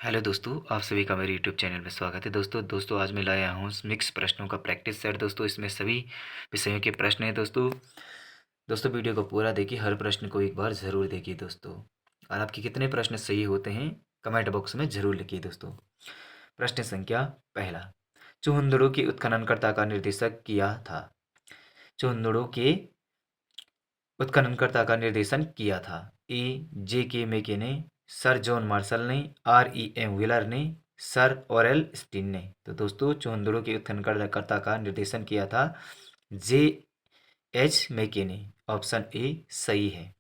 Hello दोस्तों, आप सभी का मेरे यूट्यूब चैनल में स्वागत है। दोस्तों आज मैं लाया हूँ मिक्स प्रश्नों का प्रैक्टिस सेट। दोस्तों इसमें सभी विषयों के प्रश्न हैं। दोस्तों वीडियो को पूरा देखिए, हर प्रश्न को एक बार ज़रूर देखिए दोस्तों। और आपके कितने प्रश्न सही होते हैं कमेंट बॉक्स में ज़रूर लिखिए दोस्तों। प्रश्न संख्या पहला, चुहंदड़ों के उत्खननकर्ता का निर्देशक किया था। चुहंदड़ों के उत्खननकर्ता का निर्देशन किया था। ए जे के मेके ने, सर जॉन मार्शल ने, आर ई एम व्हीलर ने, सर ऑरेल स्टीन ने। तो दोस्तों चुहंदड़ों के उत्खननकर्ता का निर्देशन किया था जे एच मेके ने। ऑप्शन ए सही है।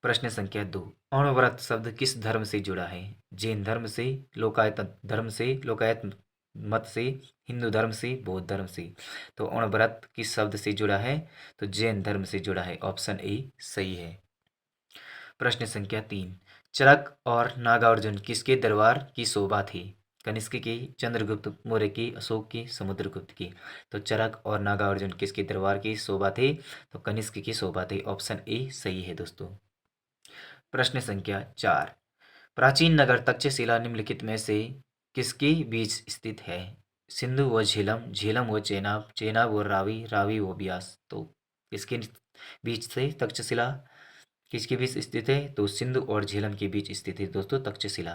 प्रश्न संख्या 2, अणुव्रत शब्द किस धर्म से जुड़ा है। जैन धर्म से, लोकायत धर्म से, लोकायत मत से, हिंदू धर्म से, बौद्ध धर्म से। तो अणुव्रत किस शब्द से जुड़ा है, तो जैन धर्म से जुड़ा है। ऑप्शन ए सही है। प्रश्न संख्या 3, चरक और नागार्जुन किसके दरबार की शोभा थी। कनिष्क की, चंद्रगुप्त मौर्य की, अशोक की, समुद्रगुप्त की। तो चरक और नागार्जुन किसके दरबार की शोभा थे, तो कनिष्क की शोभा थी। ऑप्शन ए सही है दोस्तों। प्रश्न संख्या 4, प्राचीन नगर तक्षशिला निम्नलिखित में से किसके बीच स्थित है। सिंधु व झेलम, झेलम व चेनाब, चेनाब व रावी, रावी व ब्यास। तो इसके बीच से तक्षशिला किसके बीच स्थित है, तो सिंधु और झेलम के बीच स्थित है दोस्तों तक्षशिला।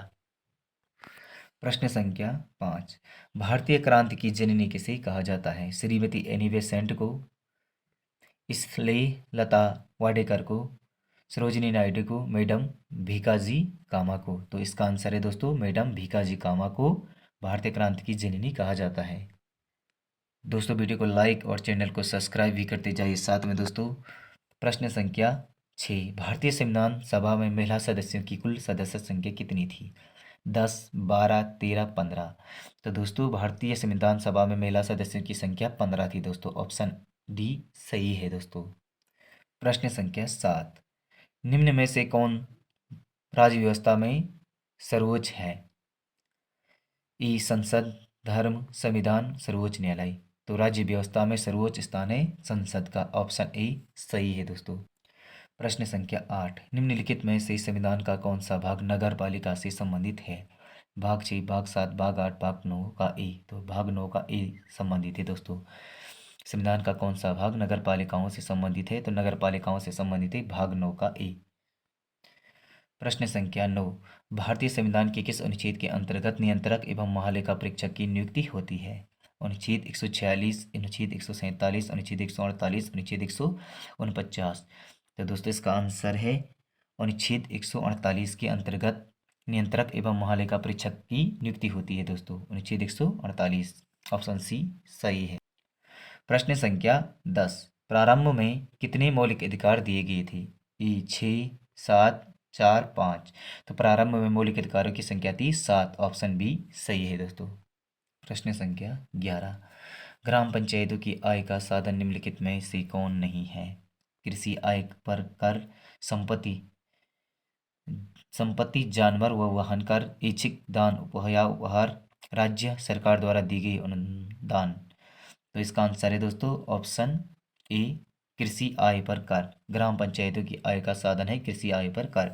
प्रश्न संख्या 5, भारतीय क्रांति की जननी किसे कहा जाता है। श्रीमती एनी बेसेंट को, स्नेहलता वाडेकर को, सरोजिनी नायडू को, मैडम भीकाजी कामा को। तो इसका आंसर है दोस्तों मैडम भीकाजी कामा को भारतीय क्रांति की जननी कहा जाता है। दोस्तों वीडियो को लाइक और चैनल को सब्सक्राइब भी करते जाइए साथ में दोस्तों। प्रश्न संख्या 6, भारतीय संविधान सभा में महिला सदस्यों की कुल सदस्य संख्या कितनी थी। 10, 12, 13, 15। तो दोस्तों भारतीय संविधान सभा में महिला सदस्यों की संख्या 15 थी दोस्तों। ऑप्शन डी सही है दोस्तों। प्रश्न संख्या 7, निम्न में से कौन राज्य व्यवस्था में सर्वोच्च है। ई संसद, धर्म, संविधान, सर्वोच्च न्यायालय। तो राज्य व्यवस्था में सर्वोच्च स्थान है संसद का। ऑप्शन ए सही है दोस्तों। प्रश्न संख्या 8, निम्नलिखित में से संविधान का कौन सा भाग नगर पालिका से संबंधित है। भाग 6, भाग 7, भाग 8, भाग 9 का ए। तो भाग 9 का ए संबंधित है दोस्तों। संविधान का कौन सा भाग नगर पालिकाओं से संबंधित है, तो नगर पालिकाओं से संबंधित है भाग 9 का ए। प्रश्न संख्या 9, भारतीय संविधान के किस अनुच्छेद के अंतर्गत नियंत्रक एवं महालेखा परीक्षक की नियुक्ति होती है। अनुच्छेद 146, अनुच्छेद 147, अनुच्छेद 148, अनुच्छेद 149। तो दोस्तों इसका आंसर है अनुच्छेद 148 के अंतर्गत नियंत्रक एवं महालेखा परीक्षक की नियुक्ति होती है दोस्तों। अनुच्छेद 148 ऑप्शन सी सही है। प्रश्न संख्या 10, प्रारंभ में कितने मौलिक अधिकार दिए गए थे। ई 6, 7, 4, 5। तो प्रारंभ में मौलिक अधिकारों की संख्या थी 7। ऑप्शन बी सही है दोस्तों। प्रश्न संख्या 11, ग्राम पंचायतों की आय का साधन निम्नलिखित में से कौन नहीं है। कृषि आय पर कर, संपत्ति संपत्ति, जानवर व वाहन कर, ऐच्छिक दान या उपहार, राज्य सरकार द्वारा दी गई अनुदान। तो इसका आंसर है दोस्तों ऑप्शन ए कृषि आय पर कर। ग्राम पंचायतों की आय का साधन है कृषि आय पर कर।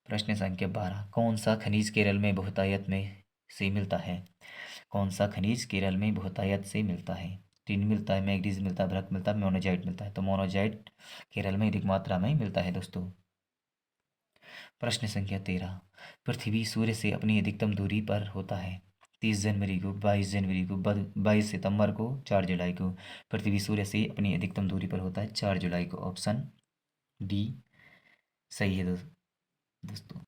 प्रश्न संख्या 12, कौन सा खनिज केरल में बहुतायत में से मिलता है। कौन सा खनिज केरल में बहुतायत से मिलता है। टिन मिलता है, मैग्नीज मिलता है, भ्रक मिलता है, मोनोजाइट मिलता है। तो मोनोजाइट केरल में अधिक मात्रा में मिलता है दोस्तों। प्रश्न संख्या 13, पृथ्वी सूर्य से अपनी अधिकतम दूरी पर होता है। 30 जनवरी को, 22 जनवरी को, 22 सितंबर को, 4 जुलाई को। पृथ्वी सूर्य से अपनी अधिकतम दूरी पर होता है 4 जुलाई को। ऑप्शन डी सही है दोस्तों।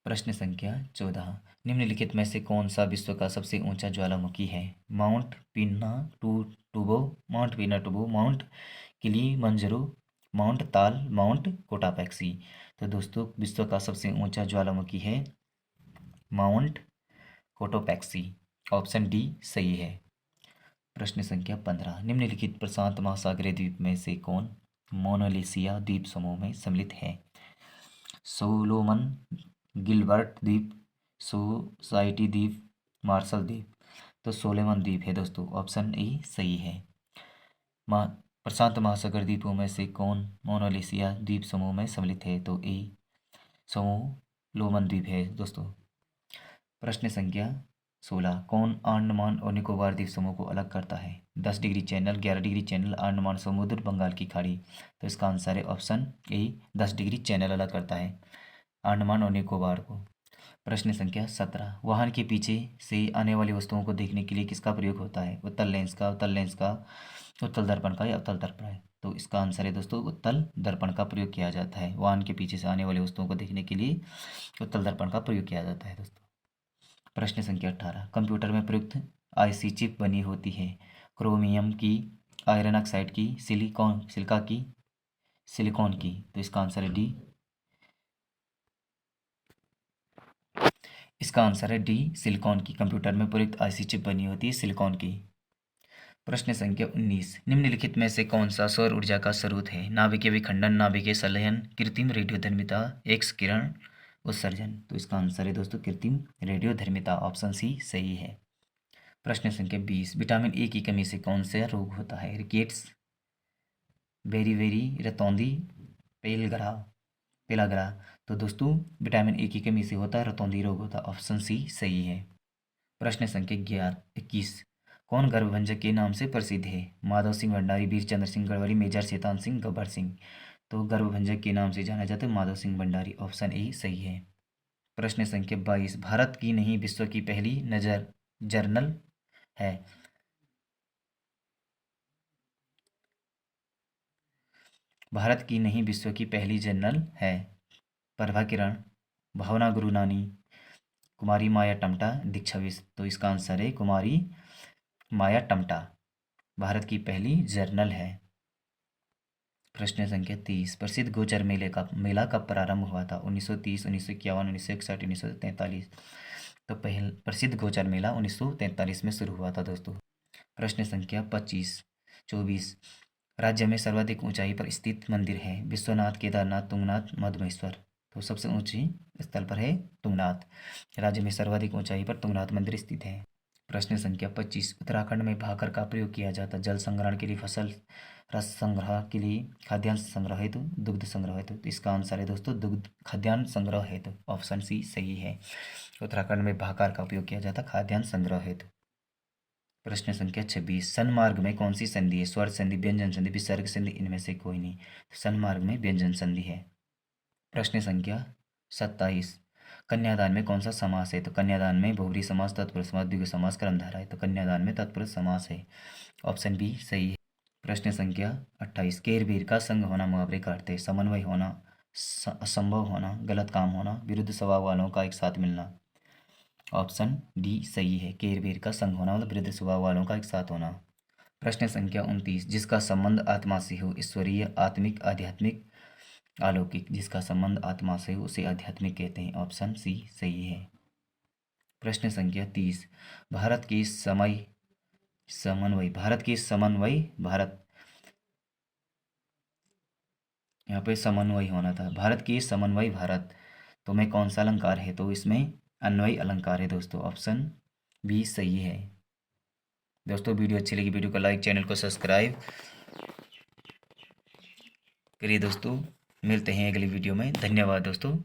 प्रश्न संख्या 14, निम्नलिखित में से कौन सा विश्व का सबसे ऊंचा ज्वालामुखी है। Mount Pinatubo, Mount Pinatubo, Mount Kilimanjaro, Mount Taal, Mount Cotopaxi. तो दोस्तों विश्व का सबसे ऊंचा ज्वालामुखी है माउंट कोटोपैक्सी। ऑप्शन डी सही है। प्रश्न संख्या 15, निम्नलिखित प्रशांत महासागरीय द्वीप में से कौन मोनालिसिया द्वीप समूह में सम्मिलित है। सोलोमन, गिलबर्ट द्वीप, सोसाइटी द्वीप, मार्शल द्वीप। तो सोलोमन द्वीप है दोस्तों। ऑप्शन ए सही है। प्रशांत महासागर द्वीपों में से कौन मोनालिसिया द्वीप समूह में सम्मिलित है, तो ए समूह लोमन द्वीप है दोस्तों। प्रश्न संख्या 16, कौन अंडमान और निकोबार द्वीप समूह को अलग करता है? 10 degree channel, 11 degree channel, Andaman समुद्र, बंगाल की खाड़ी। तो इसका आंसर है ऑप्शन ए, 10 डिग्री चैनल अलग करता है अंडमान और निकोबार को। प्रश्न संख्या 17, वाहन के पीछे से आने वाली वस्तुओं को देखने के लिए किसका प्रयोग होता है? उत्तल लेंस का, उत्तल लेंस का, उत्तल दर्पण का या उत्तल दर्पण है? तो इसका आंसर है दोस्तों उत्तल दर्पण का प्रयोग किया जाता है। वाहन के पीछे से आने वाली वस्तुओं को देखने के लिए उत्तल दर्पण का प्रयोग किया जाता है दोस्तों। प्रश्न संख्या 18, कंप्यूटर में प्रयुक्त आईसी चिप बनी होती है क्रोमियम की, आयरन ऑक्साइड की, सिलिका की, सिलिकॉन की। तो इसका आंसर है डी। इसका आंसर है डी, सिलिकॉन की। कंप्यूटर में प्रयुक्त आईसी चिप बनी होती है सिलिकॉन की। प्रश्न संख्या 19, निम्नलिखित में से कौन सा सौर ऊर्जा का स्रोत है? नाभिकीय विखंडन, नाभिकीय संलयन, कृत्रिम रेडियोधर्मिता, एक्स किरण उत्सर्जन। तो इसका आंसर है दोस्तों कृत्रिम रेडियोधर्मिता, ऑप्शन सी सही है। प्रश्न संख्या 20, विटामिन ए की कमी से कौन सा रोग होता है? रिकेट्स, बेरीबेरी, रतौंधी, पेलग्रा पेलाग्रा। तो दोस्तों विटामिन ए की कमी से होता है रतौंधी रोग होता है, ऑप्शन सी सही है। प्रश्न संख्या 21, कौन गर्भभंजक के नाम से प्रसिद्ध है? माधव सिंह भंडारी, वीरचंद्र सिंह गढ़वाली, मेजर शैतान सिंह, गब्बर सिंह। तो गर्भभंजक के नाम से जाना जाता है माधव सिंह भंडारी, ऑप्शन ए सही है। प्रश्न संख्या 22, भारत की नहीं विश्व की पहली नजर जर्नल है? भारत की नहीं विश्व की पहली जर्नल है? प्रभा किरण, भावना गुरुनानी, कुमारी माया टमटा, दीक्षा विश्व। तो इसका आंसर है कुमारी माया टमटा भारत की पहली जर्नल है। प्रश्न संख्या 30, प्रसिद्ध गोचर मेला कब प्रारंभ हुआ था? 1930, 1951, 1961, 1943। तो पहल प्रसिद्ध गोचर मेला 1943 में शुरू हुआ था दोस्तों। प्रश्न संख्या 24, राज्य में सर्वाधिक ऊंचाई पर स्थित मंदिर है? विश्वनाथ, केदारनाथ, तुंगनाथ, मधुमेश्वर। तो सबसे ऊंची स्थल पर है तुंगनाथ। राज्य में सर्वाधिक ऊंचाई पर तुंगनाथ मंदिर स्थित है। प्रश्न संख्या 25, उत्तराखंड में भाखड़ का प्रयोग किया जाता है? जल संग्रहण के लिए, फसल रस संग्रह के लिए, खाद्यान्न संग्रह हेतु, दुग्ध संग्रह हेतु। तो इसका आंसर है दोस्तों दुग्ध खाद्यान्न संग्रह हेतु, ऑप्शन सी सही है। उत्तराखंड में भाखड़ का उपयोग किया जाता खाद्यान्न संग्रह हेतु। प्रश्न संख्या 26, सन्मार्ग में कौन सी संधि है? स्वर संधि, व्यंजन संधि, विसर्ग संधि, इनमें से कोई नहीं। सन्मार्ग में व्यंजन संधि है। प्रश्न संख्या 27, कन्यादान में कौन सा समास है? तो कन्यादान में बहुब्री समास, तत्पुरुष समास, द्विगु समास, कर्मधारय है। तो कन्यादान में तत्पुरुष समास है, ऑप्शन बी सही है। प्रश्न संख्या 28, केर वीर का संग होना मुहावरे का अर्थ है? समन्वय होना, असंभव होना, गलत काम होना, विरुद्ध स्वभाव वालों का एक साथ मिलना। ऑप्शन डी सही है, केर वीर का संग होना मतलब विरुद्ध स्वभाव वालों का एक साथ होना। प्रश्न संख्या 29, जिसका संबंध आत्मा से हो, ईश्वरीय, आत्मिक, आध्यात्मिक, अलौकिक। जिसका संबंध आत्मा से हो उसे आध्यात्मिक कहते हैं, ऑप्शन सी सही है। प्रश्न संख्या 30, भारत की समन्वय भारत, यहाँ पे समन्वय होना था, भारत की समन्वय भारत। तो में कौन सा अलंकार है? तो इसमें अन्वय अलंकार है दोस्तों, ऑप्शन बी सही है। दोस्तों वीडियो अच्छी लगी वीडियो को लाइक, चैनल को सब्सक्राइब करिए दोस्तों। मिलते हैं अगली वीडियो में, धन्यवाद दोस्तों।